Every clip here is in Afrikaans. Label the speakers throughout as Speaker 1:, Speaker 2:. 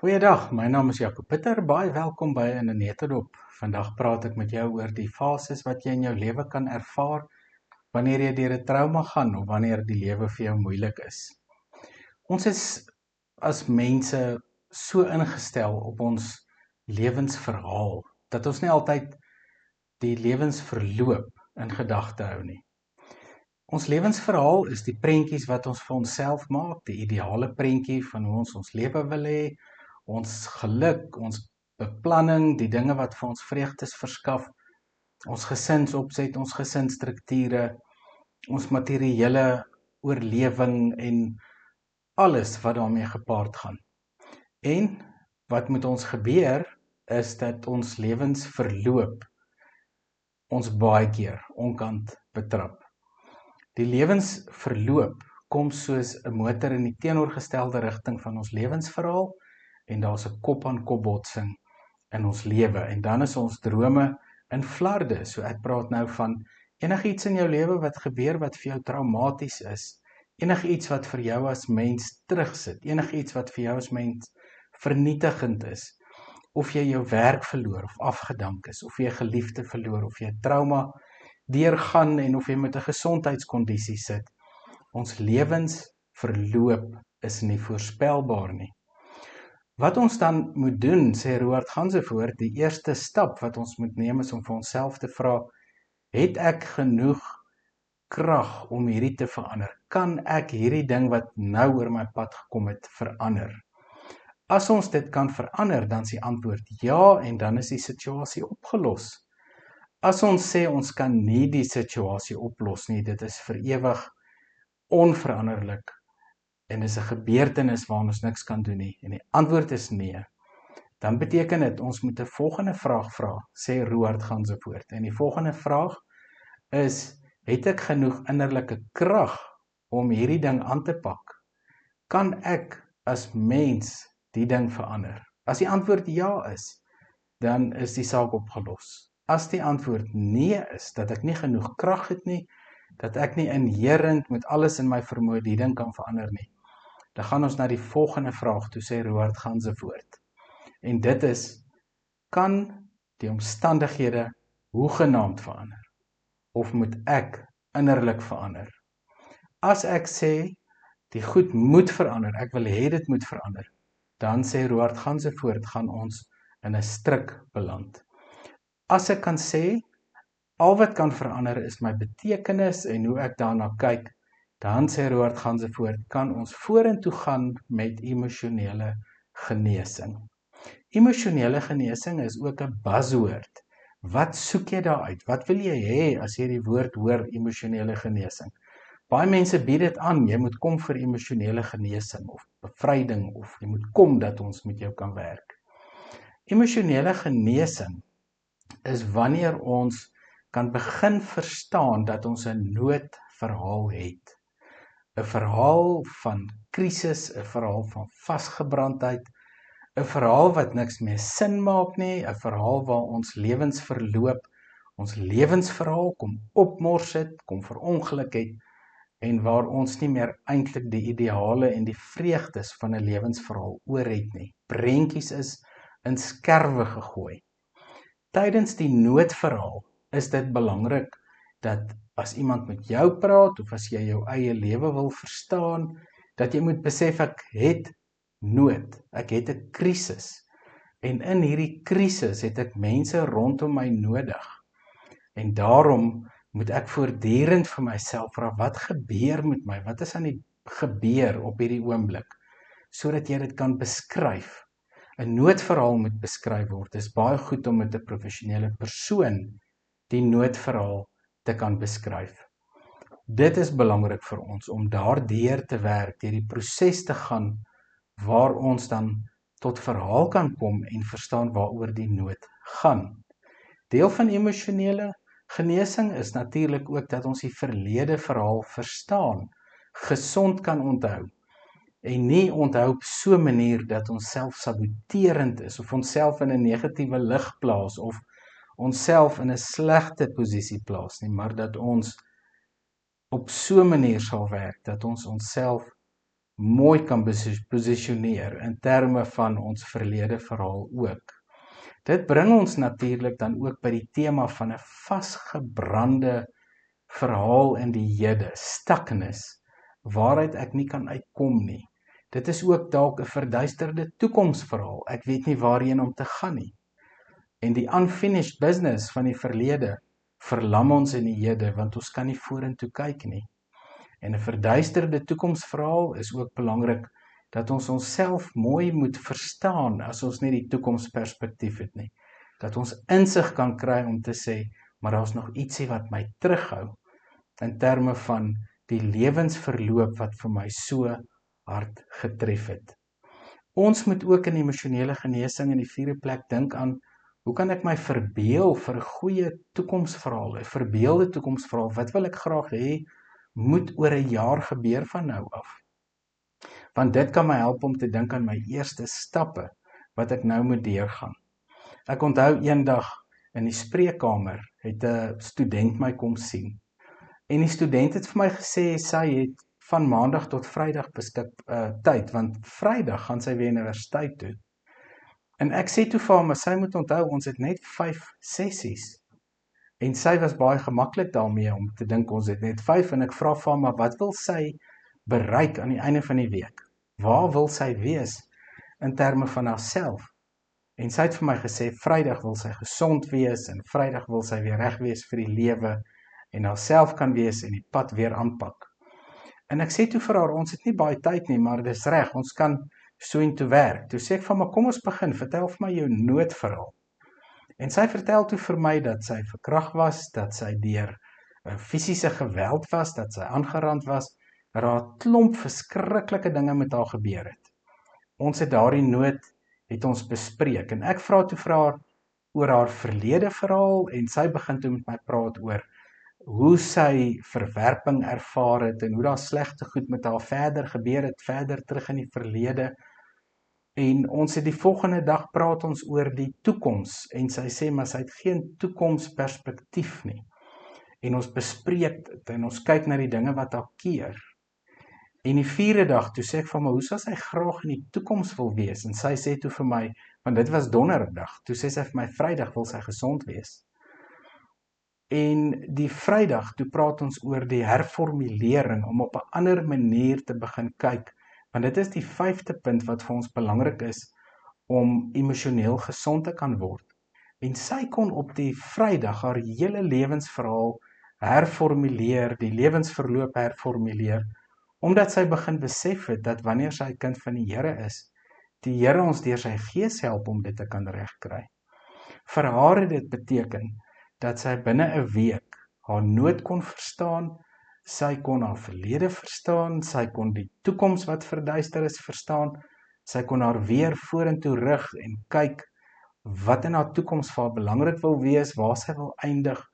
Speaker 1: Goeiedag, my naam is Jaco Pieter, baie welkom by In 'n Netedop. Vandag praat ek met jou oor die fases wat jy in jou lewe kan ervaar wanneer jy deur 'n trauma gaan of wanneer die lewe vir jou moeilik is. Ons is as mense so ingestel op ons lewensverhaal dat ons nie altyd die lewensverloop in gedagte hou nie. Ons lewensverhaal is die prentjies wat ons vir onsself maak, die ideale prentjie van hoe ons lewe wil hê, ons geluk, ons beplanning, die dinge wat vir ons vreugdes verskaf, ons gesinsopset, ons gesinsstrukture, ons materiële oorlewing en alles wat daarmee gepaard gaan. En wat met ons gebeur is dat ons lewensverloop ons baie keer onkant betrap. Die lewensverloop kom soos 'n motor in die teenoorgestelde rigting van ons lewensverhaal en daar's 'n kop-aan-kop botsing in ons lewe en dan is ons drome in flarde. So ek praat nou van enigiets in jou lewe wat gebeur wat vir jou traumaties is, enigiets wat vir jou as mens terugsit, enigiets wat vir jou as mens vernietigend is, of jy jou werk verloor of afgedank is, of jy geliefde verloor, of jy trauma deurgaan en of jy met 'n gesondheidskondisie sit. Ons lewensverloop is nie voorspelbaar nie. Wat ons dan moet doen, sê Roald Gansevoort, die eerste stap wat ons moet neem is om vir onsself te vra, het ek genoeg krag om hierdie te verander? Kan ek hierdie ding wat nou oor my pad gekom het verander? As ons dit kan verander, dan is die antwoord ja en dan is die situasie opgelos. As ons sê ons kan nie die situasie oplos nie, dit is vir ewig onveranderlik en dis 'n gebeurtenis waaraan ons niks kan doen nie en die antwoord is nee, dan beteken dit ons moet 'n volgende vraag vra, sê Roald Gansevoort. En die volgende vraag is, het ek genoeg innerlike krag om hierdie ding aan te pak? Kan ek as mens die ding verander? As die antwoord ja is, dan is die saak opgelos. As die antwoord nee is, dat ek nie genoeg krag het nie, dat ek nie inherent met alles in my vermoë die ding kan verander nie, dan gaan ons na die volgende vraag toe, sê Roald Gansevoort. En dit is, kan die omstandighede hoegenaamd verander? Of moet ek innerlik verander? As ek sê, die goed moet verander, ek wil hê dit moet verander, dan sê Roald Gansevoort, gaan ons in 'n struik beland. As ek kan sê, al wat kan verander is my betekenis en hoe ek daarna kyk, dan sê Roald Gansevoort, kan ons vorentoe gaan met emosionele genesing. Emosionele genesing is ook 'n buzzwoord. Wat soek jy daar uit? Wat wil jy hê as jy die woord hoor, emosionele genesing? Baie mense bied dit aan, jy moet kom vir emosionele genesing of bevryding of jy moet kom dat ons met jou kan werk. Emosionele genesing is wanneer ons kan begin verstaan dat ons 'n noodverhaal het. 'n Verhaal van krisis, 'n verhaal van vasgebrandheid, 'n verhaal wat niks meer sin maak nie, 'n verhaal waar ons lewensverloop, ons lewensverhaal kom opmors het, kom verongeluk het en waar ons nie meer eintlik die ideale en die vreugdes van 'n lewensverhaal oor het nie. Prentjies is in skerwe gegooi. Tydens die noodverhaal is dit belangrik dat as iemand met jou praat of as jy jou eie lewe wil verstaan, dat jy moet besef ek het nood, ek het 'n krisis en in hierdie krisis het ek mense rondom my nodig en daarom moet ek voortdurend vir myself vra, wat gebeur met my, wat is aan die gebeur op hierdie oomblik, sodat jy dit kan beskryf. 'n Noodverhaal moet beskryf word, dit is baie goed om met 'n professionele persoon die noodverhaal te kan beskryf. Dit is belangrik vir ons om daardeur te werk, deur die proses te gaan waar ons dan tot verhaal kan kom en verstaan waaroor die nood gaan. Deel van emosionele genesing is natuurlik ook dat ons die verlede verhaal verstaan, gesond kan onthou en nie onthou op so 'n manier dat ons selfsaboterend is of onsself in 'n negatiewe lig plaas of onsself in 'n slegte posisie plaas nie, maar dat ons op so 'n manier sal werk dat ons onsself mooi kan posisioneer in terme van ons verlede verhaal ook. Dit bring ons natuurlik dan ook by die tema van 'n vasgebrande verhaal in die hede, stuckness, waaruit ek nie kan uitkom nie. Dit is ook dalk 'n verduisterde toekomsverhaal. Ek weet nie waarheen om te gaan nie. En die unfinished business van die verlede verlam ons in die hede, want ons kan nie vorentoe kyk nie. En 'n verduisterde toekomsverhaal is ook belangrik dat ons onsself mooi moet verstaan as ons nie die toekomsperspektief het nie. Dat ons insig kan kry om te sê, maar daar's nog ietsie wat my terughou in terme van die lewensverloop wat vir my so hard getref het. Ons moet ook in emosionele genesing in die vierde plek dink aan, hoe kan ek my verbeel vir 'n goeie toekomsverhaal, 'n verbeelde toekomsverhaal, wat wil ek graag hê moet oor 'n jaar gebeur van nou af? Want dit kan my help om te dink aan my eerste stappe wat ek nou moet deurgaan. Ek onthou eendag in die spreekkamer het 'n student my kom sien. En die student het vir my gesê sy het van maandag tot Vrydag tyd, want Vrydag gaan sy weer universiteit toe. En ek sê toe vir haar, maar sy moet onthou, ons het net 5 sessies. En sy was baie gemaklik daarmee om te dink ons het net 5, en ek vra vir haar, maar wat wil sy bereik aan die einde van die week? Waar wil sy wees in terme van haarself? En sy het vir my gesê, Vrydag wil sy gesond wees, en Vrydag wil sy weer reg wees vir die lewe, en haarself kan wees en die pad weer aanpak. En ek sê toe vir haar, ons het nie baie tyd nie, maar dis reg, ons kan soontoe werk. Toe sê ek van, maar kom ons begin, vertel vir my jou noodverhaal. En sy vertel toe vir my dat sy verkragt was, dat sy deur fisiese geweld was, dat sy aangerand was, dat daar 'n klomp verskriklike dinge met haar gebeur het. Ons het daardie nood het ons bespreek, en ek vra toe vir haar oor haar verlede verhaal, en sy begin toe met my praat oor hoe sy verwerping ervaar het, en hoe daar slegte goed met haar verder gebeur het, verder terug in die verlede. En ons het die volgende dag praat ons oor die toekoms, en sy sê, maar sy het geen toekomsperspektief nie. En ons bespreek dit, en ons kyk na die dinge wat haar keer. En die vierde dag, toe sê ek van my, hoe sal sy graag in die toekoms wil wees? En sy sê toe vir my, want dit was donderdag, toe sê sy vir my, Vrydag wil sy gesond wees. En die Vrydag, toe praat ons oor die herformulering, om op 'n ander manier te begin kyk, want dit is die 5de punt wat vir ons belangrik is, om emosioneel gesond te kan word. En sy kon op die Vrydag haar hele lewensverhaal herformuleer, die lewensverloop herformuleer, omdat sy begin besef het, dat wanneer sy 'n kind van die Here is, die Here ons deur sy Gees help om dit te kan regkry. Vir haar het dit beteken, dat sy binne 'n week haar nood kon verstaan, sy kon haar verlede verstaan, sy kon die toekoms wat verduister is verstaan, sy kon haar weer vorentoe rig en kyk wat in haar toekoms vir haar belangrik wil wees, waar sy wil eindig,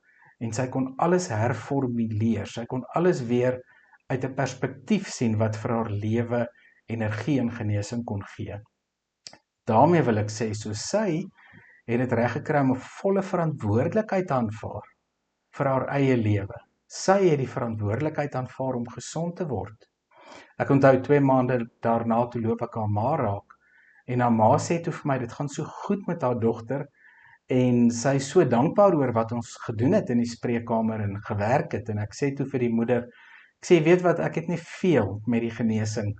Speaker 1: en sy kon alles herformuleer, sy kon alles weer uit 'n perspektief sien wat vir haar lewe energie en genesing kon gee. Daarmee wil ek sê, so sy het dit reg gekry om 'n volle verantwoordelikheid te aanvaar vir haar eie lewe. Sy het die verantwoordelikheid aanvaar om gesond te word. Ek onthou 2 maande daarna toe loop ek haar ma raak, en haar ma sê toe vir my, dit gaan so goed met haar dogter, en sy is so dankbaar oor wat ons gedoen het in die spreekkamer en gewerk het, en ek sê toe vir die moeder, ek sê, weet wat, ek het nie veel met die genesing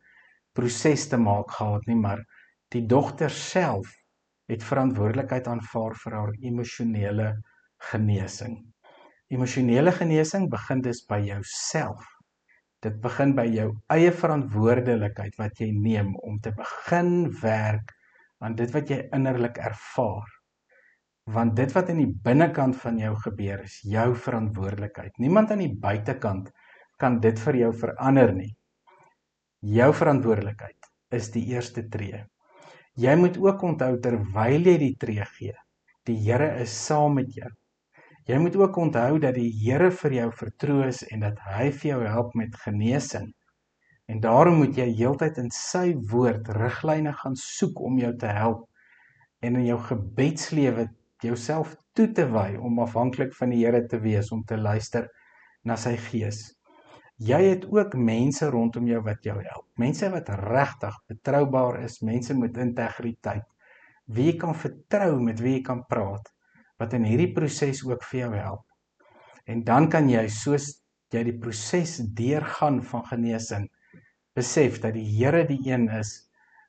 Speaker 1: proses te maak gehad nie, maar die dogter self het verantwoordelikheid aanvaar vir haar emosionele genesing. Emosionele genesing begin dus by jouself. Dit begin by jou eie verantwoordelikheid wat jy neem om te begin werk aan dit wat jy innerlik ervaar. Want dit wat in die binnekant van jou gebeur is jou verantwoordelikheid. Niemand aan die buitekant kan dit vir jou verander nie. Jou verantwoordelikheid is die eerste tree. Jy moet ook onthou, terwyl jy die tree gee, die Here is saam met jou. Jy moet ook onthou dat die Here vir jou vertroos en dat hy vir jou help met genesing. En daarom moet jy heeltyd in sy woord riglyne gaan soek om jou te help en in jou gebedslewe jouself toe te wy om afhanklik van die Here te wees, om te luister na sy Gees. Jy het ook mense rondom jou wat jou help. Mense wat regtig betroubaar is, mense met integriteit, wie jy kan vertrou, met wie jy kan praat, wat in hierdie proses ook vir jou help. En dan kan jy, soos jy die proses deurgaan van genesing, besef dat die Here die een is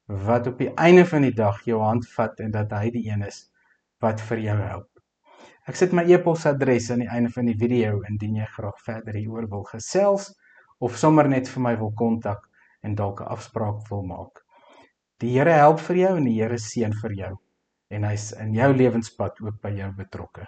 Speaker 1: wat op die einde van die dag jou hand vat en dat hy die een is wat vir jou help. Ek sit my e-posadres aan die einde van die video indien jy graag verder hieroor wil gesels of sommer net vir my wil kontak en dalk 'n afspraak wil maak. Die Here help vir jou en die Here seën vir jou en hy's in jou lewenspad ook by jou betrokke.